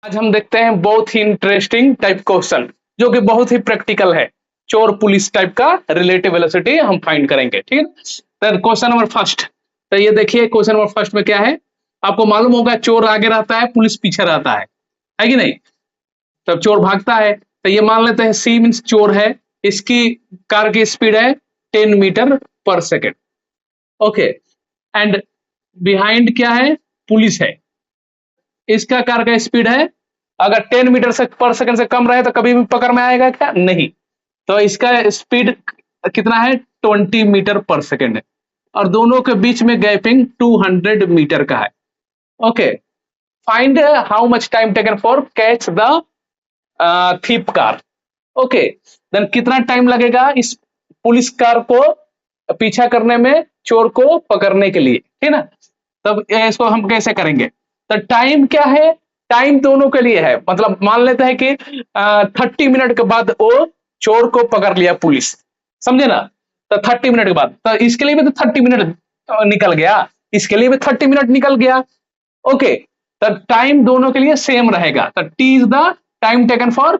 आज हम देखते हैं बहुत ही इंटरेस्टिंग टाइप क्वेश्चन जो कि बहुत ही प्रैक्टिकल है। चोर पुलिस टाइप का रिलेटिव वेलोसिटी हम फाइंड करेंगे, ठीक है। तो क्वेश्चन नंबर फर्स्ट, तो ये देखिए क्वेश्चन नंबर फर्स्ट में क्या है। आपको मालूम होगा चोर आगे रहता है, पुलिस पीछे रहता है कि नहीं। तब चोर भागता है, तो ये मान लेते हैं सी मीन्स चोर है, इसकी कार की स्पीड है 10 metre per second. Okay, and behind क्या है, पुलिस है, इसका कार का स्पीड है, अगर 10 मीटर से पर सेकंड से कम रहे तो कभी भी पकड़ में आएगा क्या, नहीं। तो इसका स्पीड कितना है, 20 मीटर पर सेकंड है, और दोनों के बीच में गैपिंग 200 मीटर का है। Okay, find how much time taken for catch the thief car. Okay, then कितना टाइम लगेगा इस पुलिस कार को पीछा करने में, चोर को पकड़ने के लिए, ठीक ना। तब इसको हम कैसे करेंगे, तो टाइम क्या है, टाइम दोनों के लिए है, मतलब मान लेते हैं कि 30 मिनट के बाद वो चोर को पकड़ लिया पुलिस, समझे ना। तो 30 मिनट के बाद, तो इसके लिए भी तो 30 मिनट निकल गया, इसके लिए भी 30 मिनट निकल गया। ओके, तो टाइम दोनों के लिए सेम रहेगा, तो T is the time taken for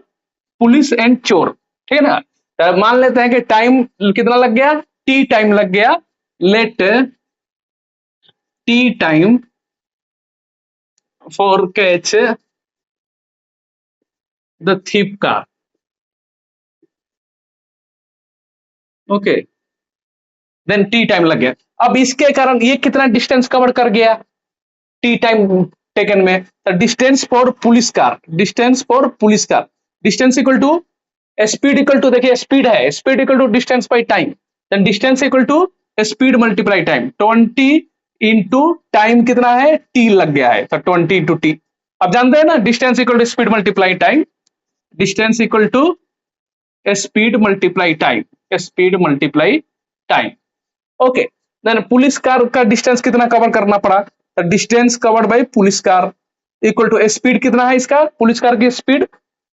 police and चोर, ठीक है ना। तो मान लेते हैं कि टाइम कितना लग गया, टी टाइम लग गया, let t time for catch the thief car. Okay, then t time लग गया। अब इसके कारण ये कितना डिस्टेंस कवर कर गया टी टाइम टेकन में, तो distance for police car, distance for police car, distance equal to speed equal to, देखिए स्पीड है, speed equal to distance by time, then distance equal to speed multiply time, 20 into time कितना है, T लग गया है, तो 20 into T. अब जानते हैं ना, distance equal to speed multiply time, distance equal to speed multiply time, speed multiply time. Okay, then police car का डिस्टेंस कितना कवर करना पड़ा, तो distance covered by police car equal to speed कितना है इसका, पुलिस कार की speed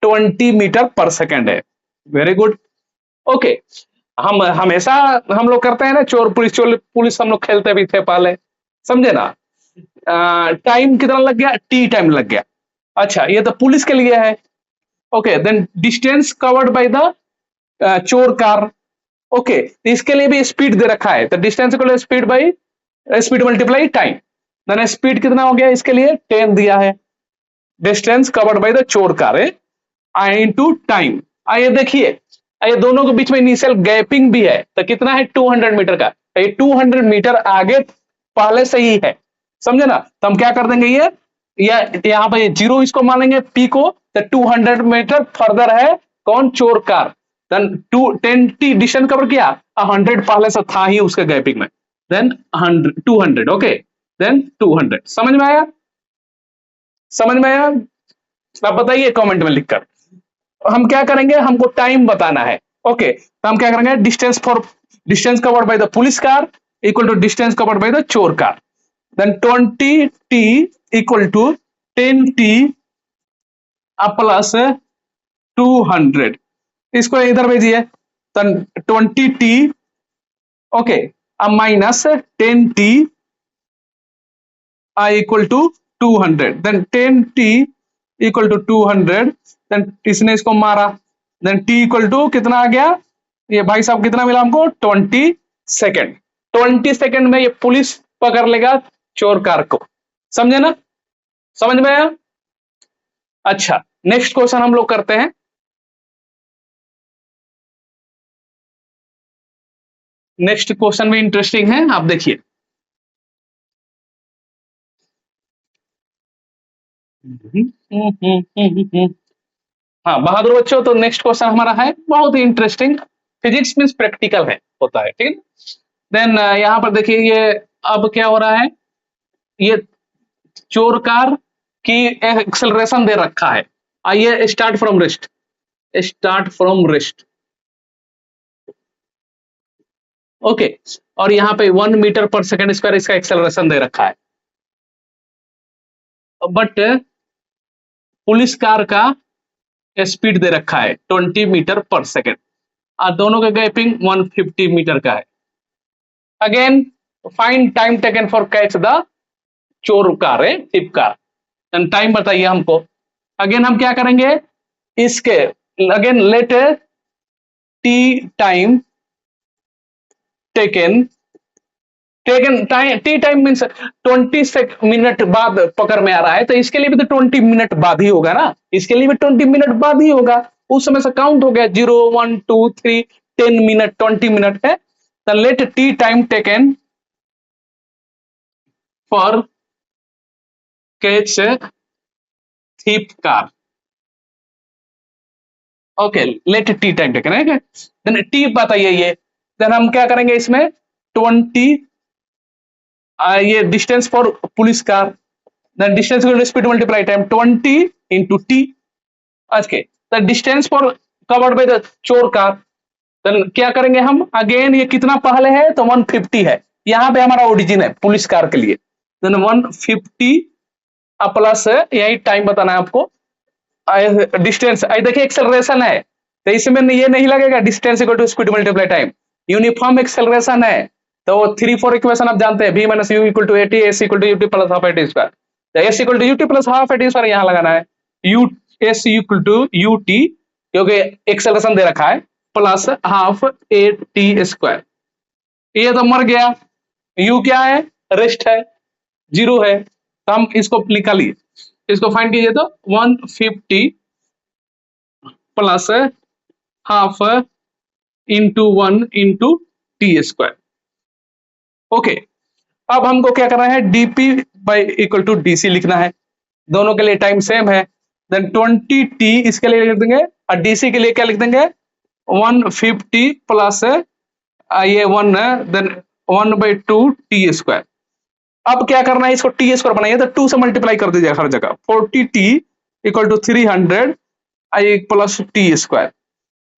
20 metre per second है। Very good. ओके, हम हमेशा हम लोग करते हैं ना चोर पुलिस हम लोग खेलते भी थे पहले, समझे ना। टाइम कितना लग गया, टी टाइम लग गया। अच्छा, ये तो पुलिस के लिए है। Okay, then distance covered by the चोर कार। ओके, इसके लिए भी स्पीड दे रखा है, तो distance equal speed by speed multiply time, then speed कितना हो गया इसके लिए 10 दिया है, डिस्टेंस कवर्ड बाय द चोर कार है इनटू टाइम। आइए देखिए, ये दोनों के बीच में इनिशियल गैपिंग भी है, तो कितना है 200 मीटर का, तो ये 200 मीटर आगे पहले से ही है, समझे ना। तो हम क्या कर देंगे, ये यहाँ पे जीरो इसको मानेंगे पी को, तो 200 मीटर फर्दर है कौन, चोर car, then 10 t distance cover किया, 100 पहले से था ही उसके गैपिंग में, देन 200। Okay, then 200। समझ में आया, समझ में आया, आप बताइए कमेंट में लिखकर। हम क्या करेंगे, हमको टाइम बताना है। ओके, तो हम क्या करेंगे, distance covered by the police car equal to distance covered by the चोर car, then 20 t equal to 10 t plus 200, इसको इधर भेजिए, तो 20 टी, ओके, अब minus 10 t equal to 200, then 10 t equal to 200, then इसने इसको मारा, देन टी इक्वल टू कितना आ गया, ये भाई साहब कितना मिला हमको, 20 सेकेंड। 20 सेकेंड में ये पुलिस पकड़ लेगा चोर कार को, समझे ना, समझ में आया। अच्छा, नेक्स्ट क्वेश्चन हम लोग करते हैं। नेक्स्ट क्वेश्चन भी इंटरेस्टिंग है, आप देखिए। हाँ बहादुर बच्चों, तो नेक्स्ट क्वेश्चन हमारा है बहुत ही इंटरेस्टिंग, फिजिक्स मींस प्रैक्टिकल है, होता है, ठीक है। देन यहाँ पर देखिए, ये अब क्या हो रहा है, ये चोर कार की एक्सेलरेशन दे रखा है। आइए start from rest, start from rest. Okay, और यहाँ पे 1 मीटर पर सेकेंड स्क्वायर इसका एक्सेलरेशन दे रखा है, बट पुलिस कार का स्पीड दे रखा है 20 मीटर पर सेकेंड, और दोनों का गैपिंग 150 मीटर का है। Again find time taken for catch the चोर कार है, थिप कार, टाइम बताइए हमको। अगेन हम क्या करेंगे, इसके again let t time taken taken time, T time means 20 minute बाद पकड़ में आ रहा है, तो इसके लिए भी तो 20 मिनट बाद ही होगा ना, इसके लिए भी 20 मिनट बाद ही होगा। उस समय से काउंट हो गया 0 1 2 3 10 मिनट 20 मिनट है। तो let t time taken for catch thief car. Okay, let t time taken है, देन टी बताइए ये, देन हम क्या करेंगे इसमें 20 ये distance for police car, then distance speed multiply time 20 into t. Okay, the distance for covered by the चोर car, then क्या करेंगे हम, अगेन ये कितना पहले है तो 150 है, यहाँ पे हमारा ओरिजिन है पुलिस कार के लिए, देन 150 प्लस यही टाइम बताना है आपको, डिस्टेंस देखिए एक्सेलरेशन है, तो इसमें ये नहीं लगेगा distance equal to speed multiply time, uniform acceleration है, तो वो 3 4 इक्वेशन आप जानते हैं, v minus u equal to 80 s equal to u t plus half a t square, तो s equal to u t plus half a t square यहाँ लगाना है, u s equal to u t क्योंकि एक्सेलरेशन दे रखा है plus half a t square, ये तो मर गया, यू क्या है, रेस्ट है, 0 है, तो हम इसको निकालिए, इसको फाइंड कीजिए, तो 150 plus half into 1 into t square. Okay, अब हमको क्या करना है, DP by equal to DC लिखना है, दोनों के लिए टाइम सेम है, देन 20 टी इसके लिए लिख देंगे, और डीसी के लिए क्या लिख देंगे 150 प्लस ये 1 देन 1/2 टी स्क्वायर। अब क्या करना है, इसको टी स्क्वायर बनाइए तो 2 से मल्टीप्लाई कर दीजिए हर जगह, 40 टी इक्वल टू 300 आई प्लस टी स्क्वायर।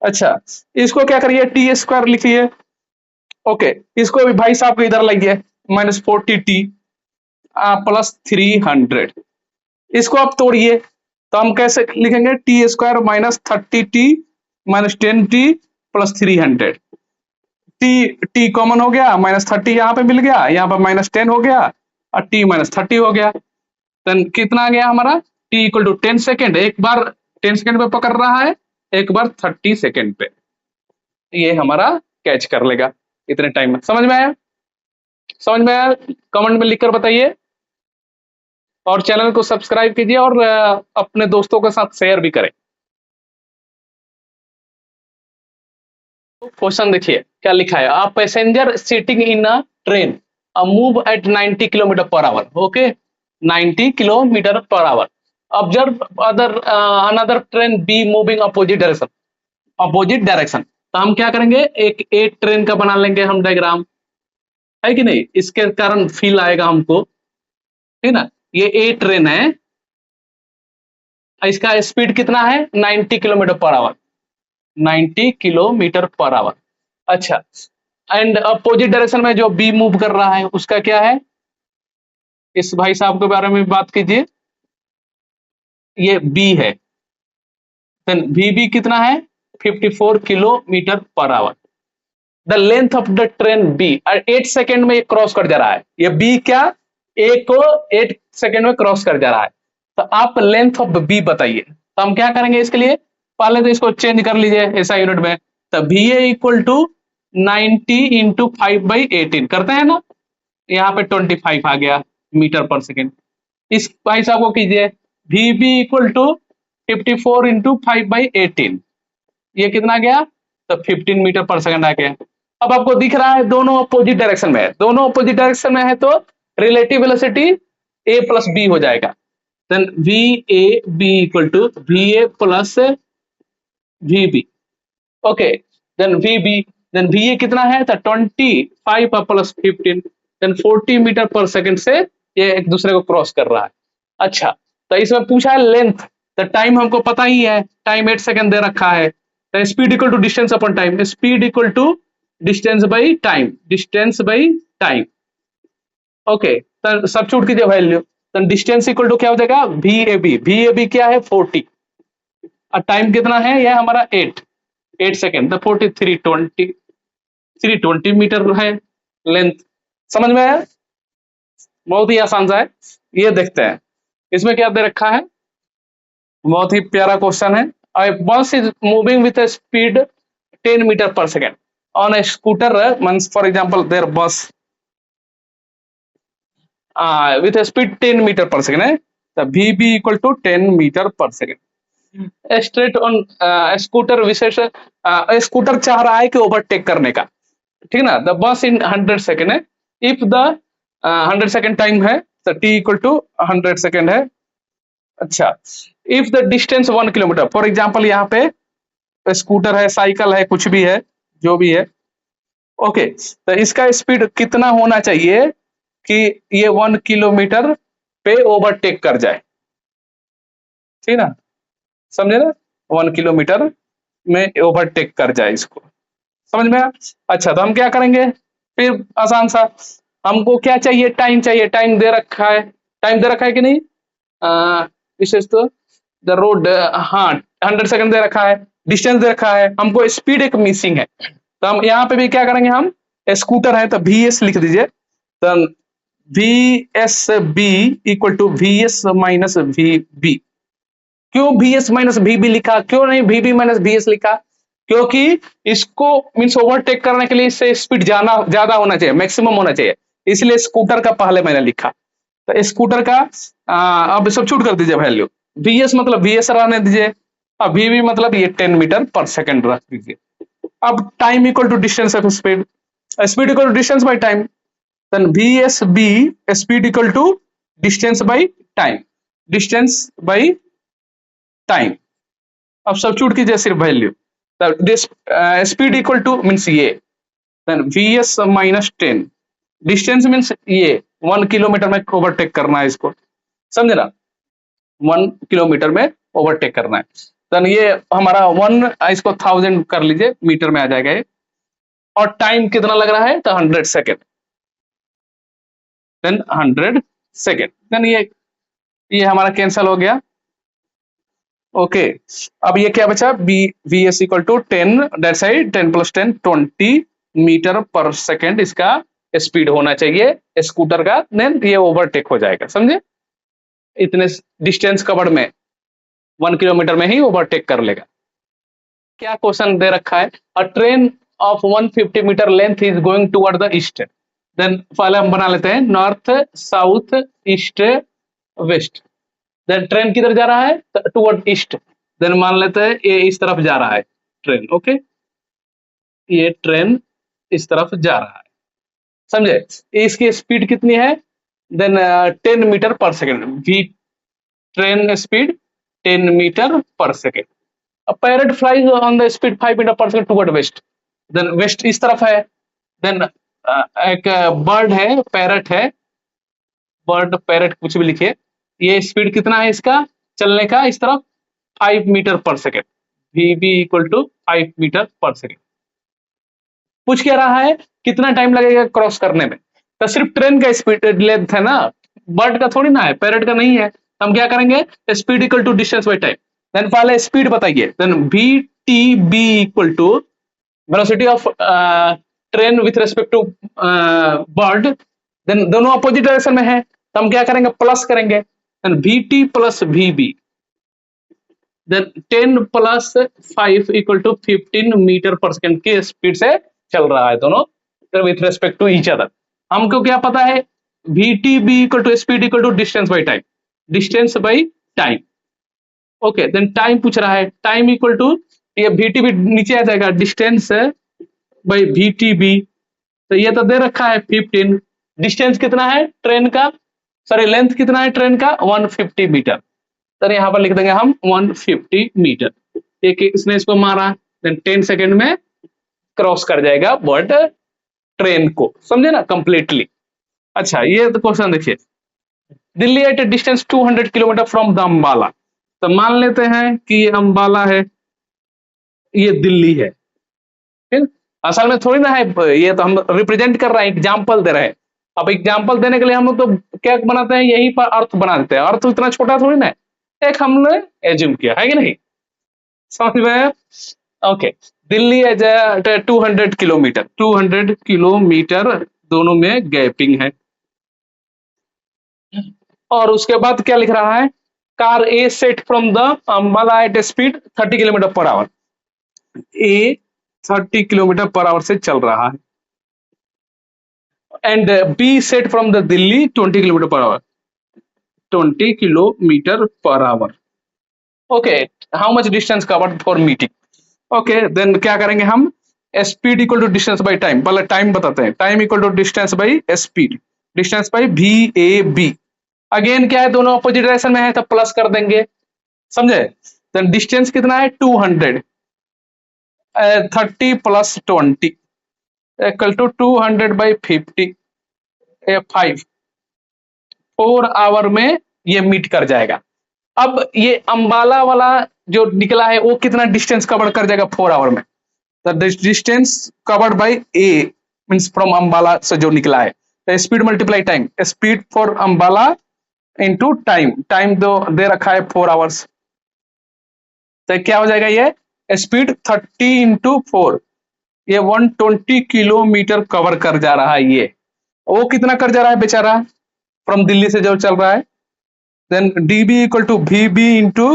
अच्छा, इसको क्या करिए टी स्क्वायर लिखिए, ओके, इसको भी भाई साहब को इधर लाइए, -40 टी प्लस 300, इसको आप तोड़िए, तो हम कैसे लिखेंगे, T square minus 30 T minus 10 t plus 300, T T common हो गया, -30 यहाँ पे मिल गया, यहाँ पर -10 हो गया और टी -30 हो गया, देन कितना आ गया हमारा, टी इक्वल टू 10 सेकेंड, एक बार 10 सेकेंड पे पकड़ रहा है, एक बार 30 सेकेंड पे, ये हमारा कैच कर लेगा इतने टाइम में। समझ में आया, समझ में आया, कमेंट में लिखकर बताइए, और चैनल को सब्सक्राइब कीजिए और अपने दोस्तों के साथ शेयर भी करें। क्वेश्चन देखिए क्या लिखा है, a passenger sitting in a train move at 90 kilometre per hour, okay 90 kilometre per our, observe other another train be moving opposite direction, opposite direction, तो हम क्या करेंगे, एक ए ट्रेन का बना लेंगे हम डायग्राम, है कि नहीं, इसके कारण फील आएगा हमको, ठीक ना, ये ए ट्रेन है, इसका स्पीड कितना है 90 kilometre per our, 90 kilometre per our. अच्छा, एंड अपोजिट डायरेक्शन में जो बी मूव कर रहा है उसका क्या है, इस भाई साहब के बारे में बात कीजिए, ये बी है, देन वी बी कितना है 54 kilometre per hour, the length of the train be 8 second में क्रॉस कर जा रहा है, ये बी क्या ए को 8 सेकेंड में क्रॉस कर जा रहा है, तो आप लेंथ ऑफ बी बताइए, तो हम क्या करेंगे इसके लिए, पहले तो इसको चेंज कर लीजिए ऐसा यूनिट में, तो v a equal to 90 into 5/18 करते हैं ना, यहाँ पे 25 आ गया मीटर पर सेकेंड, इस भाई साहब को कीजिए v b equal to 54 into 5/18, ये कितना गया, तो 15 मीटर पर सेकंड आ गया। अब आपको दिख रहा है दोनों अपोजिट डायरेक्शन में है, दोनों अपोजिट डायरेक्शन में है, तो relative velocity a plus b हो जाएगा, then v a b equal to v a plus v b, okay, then v b, then v a कितना है, तो 25 plus 15, then 40 metre per second से ये एक दूसरे को क्रॉस कर रहा है। अच्छा, तो इसमें पूछा है लेंथ, तो टाइम हमको पता ही है, टाइम 8 सेकंड दे रखा है, तो speed equal to distance upon time, speed equal to distance by time, distance by time, okay, तो सब्स्टिट्यूट कीजिए वैल्यू, तो डिस्टेंस इक्वल टू क्या हो जाएगा, वी ए बी क्या है 40, और टाइम कितना है, यह हमारा 8 सेकेंड, तो 43 320 मीटर है लेंथ। समझ में आया, बहुत ही आसान सा है, ये देखते हैं इसमें क्या दे रखा है, बहुत ही प्यारा क्वेश्चन है। बस is moving with a speed 10 meter per second on a scooter, means for example their bus with a speed 10 meter per second है, the vb equal to 10 meter per second। Straight on scooter विशेष scooter चाह रहा है कि overtake करने का, ठीक ना। द बस इन 100 सेकेंड है, इफ द 100 सेकेंड टाइम है तो टी इक्वल टू 100 सेकेंड है। अच्छा, if the distance 1 kilometre, for example यहाँ पे स्कूटर है, साइकिल है, कुछ भी है, जो भी है, ओके, तो इसका स्पीड कितना होना चाहिए कि ये 1 किलोमीटर पे ओवरटेक कर जाए, ठीक ना, समझे ना, 1 किलोमीटर में ओवरटेक कर जाए इसको, समझ में आया? अच्छा, तो हम क्या करेंगे फिर, आसान सा, हमको क्या चाहिए, टाइम चाहिए, टाइम दे रखा है, टाइम दे रखा है कि नहीं, विशेष तो द रोड, हाँ 100 सेकंड दे रखा है, डिस्टेंस दे रखा है, हमको स्पीड एक मिसिंग है, तो हम यहाँ पे भी क्या करेंगे, हम स्कूटर है तो VS लिख दीजिए, तो VSB equal to VS minus VB। क्यों VS माइनस VB लिखा, क्यों नहीं VB माइनस VS लिखा, क्योंकि इसको मीन्स ओवरटेक करने के लिए इससे स्पीड ज्यादा होना चाहिए, मैक्सिमम होना चाहिए, इसलिए स्कूटर का पहले मैंने लिखा। तो स्कूटर का अब सब्स्टिट्यूट कर दीजिए वैल्यू, VS मतलब VS रहने दीजिए, अब VB मतलब ये 10 मीटर पर सेकंड रख दीजिए। अब time equal to distance of speed, speed equal to distance by time, then VSB speed equal to distance by time, distance by time. अब सब्स्टिट्यूट कीजिए सिर्फ value, speed equal to means ये, then VS minus 10, distance means ये 1 kilometre में overtake करना है इसको, समझे ना, 1 किलोमीटर में ओवरटेक करना है, देन ये हमारा 1 इसको 1000 कर लीजिए, मीटर में आ जाएगा ये, और टाइम कितना लग रहा है तो 100 सेकेंड, देन 100 सेकेंड, देन ये हमारा कैंसल हो गया, ओके। अब ये क्या बचा, VS equal to 10 that side 10 plus 10 20 metre per second इसका स्पीड होना चाहिए स्कूटर का, देन ये ओवरटेक हो जाएगा, समझे, इतने डिस्टेंस कवर्ड में 1 किलोमीटर में ही ओवरटेक कर लेगा। क्या क्वेश्चन दे रखा है, a train of 150 metre length is going toward the east, then पहले हम बना लेते हैं north south east west, then train किधर जा रहा है टुवर्ड ईस्ट, देन मान लेते हैं ये इस तरफ जा रहा है ट्रेन, ओके, ये ट्रेन इस तरफ जा रहा है, समझे, इसकी स्पीड कितनी है, then 10 metre per second, V train speed 10 metre per second. अब parrot flies on the speed 5 metre per second toward west, then west इस तरफ है, देन एक बर्ड है, पैरेट है, बर्ड पैरेट कुछ भी लिखिए, ये स्पीड कितना है इसका चलने का इस तरफ 5 metre per second, VB equal to 5 metre per second. पूछ क्या रहा है कितना टाइम लगेगा क्रॉस करने में, तो सिर्फ ट्रेन का स्पीड लेंथ है ना, बर्ड का थोड़ी ना है, पैरेट का नहीं है, हम क्या करेंगे speed equal to distance by time, then पहले स्पीड बताइए, then VTB equal to velocity of train with respect to bird, then दोनों अपोजिट डायरेक्शन में है, तो हम क्या करेंगे प्लस करेंगे, then VT plus VB, then 10 plus 5 equal to 15 metre per second की स्पीड से चल रहा है दोनों with respect to each other. हमको क्या पता है VTB equal to speed equal to distance by time, distance by time, okay, then time पूछ रहा है, टाइम इक्वल टू ये VTB नीचे आ जाएगा, डिस्टेंस बाई VTB, तो ये तो दे रखा है 15, डिस्टेंस कितना है ट्रेन का, सॉरी लेंथ कितना है ट्रेन का 150 मीटर, तो यहाँ पर लिख देंगे हम 150 मीटर, एक इसने इसको मारा, देन 10 सेकेंड में क्रॉस कर जाएगा बर्ड ट्रेन को, समझे ना कंप्लीटली। अच्छा, ये तो क्वेश्चन देखिए, Delhi at a distance 200 kilometre from the Ambala, तो मान लेते हैं कि ये अम्बाला है, ये दिल्ली है, ठीक, असल में थोड़ी ना है, ये तो हम रिप्रेजेंट कर रहे हैं, एग्जाम्पल दे रहे हैं, अब एग्जाम्पल देने के लिए हम लोग तो क्या बनाते हैं, यही पर अर्थ बना देते हैं, अर्थ तो इतना छोटा थोड़ी ना है, एक हमने एज्यूम किया है कि नहीं, समझ में, okay, Delhi as 200 kilometre, 200 kilometre दोनों में गैपिंग है, और उसके बाद क्या लिख रहा है car a set from the Ambala at speed 30 kilometre per hour. A 30 kilometre per hour से चल रहा है and B set from the Delhi 20 kilometre per hour. 20 kilometre per hour. Okay, how much distance covered for meeting. Okay, then क्या करेंगे हम, speed equal to distance by time. पहले time बताते हैं, time equal to distance by speed, distance by we a B. Again क्या है, दोनों opposite direction में है तो प्लस कर देंगे, समझे। देन डिस्टेंस कितना है 200, 30 plus 20 equal to 200 by 50, 5। 4 hour में ये मीट कर जाएगा। अब ये अंबाला वाला जो निकला है वो कितना डिस्टेंस कवर कर जाएगा 4 आवर में। The distance covered bye A means from Ambala से जो निकला है, तो speed multiply time, speed for Ambala into time, time दो दे रखा है 4 आवर्स, तो क्या हो जाएगा, ये स्पीड 30 इंटू 4, ये 120 किलोमीटर कवर कर जा रहा है। ये वो कितना कर जा रहा है बेचारा फ्रॉम दिल्ली से जो चल रहा है। Then dB equal to VB into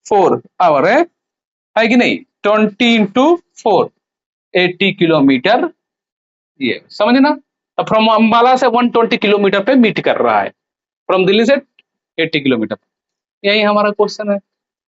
4 hour है कि नहीं, 20 इंटू 4, 80 किलोमीटर। ये समझे ना, फ्रॉम अंबाला से 120 किलोमीटर पे मीट कर रहा है, फ्रॉम दिल्ली से 80 किलोमीटर। यही हमारा क्वेश्चन है।